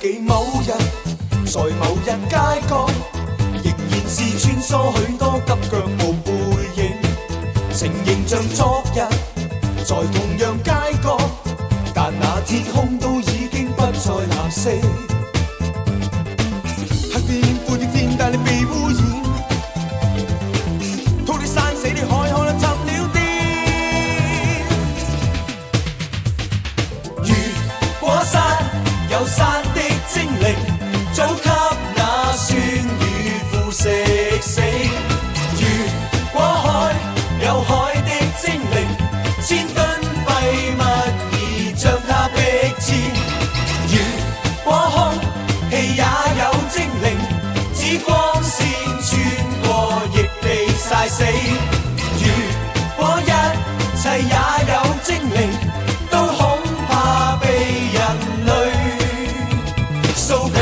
紀某日，在某日街角，仍然是穿梭許多急腳步背影，情形像昨日，在同樣街角，但那天空都已經不再藍色。黑天灰的天，但你被污染，土地山死的海可能沉了啲。如果山有山的精靈，早給那酸與腐蝕死。如果海有海的精靈，千噸廢物已將它逼遷。如果空氣也有精靈，指光線穿過亦被曬死。如果一切也有精靈，都恐怕被人類掃平。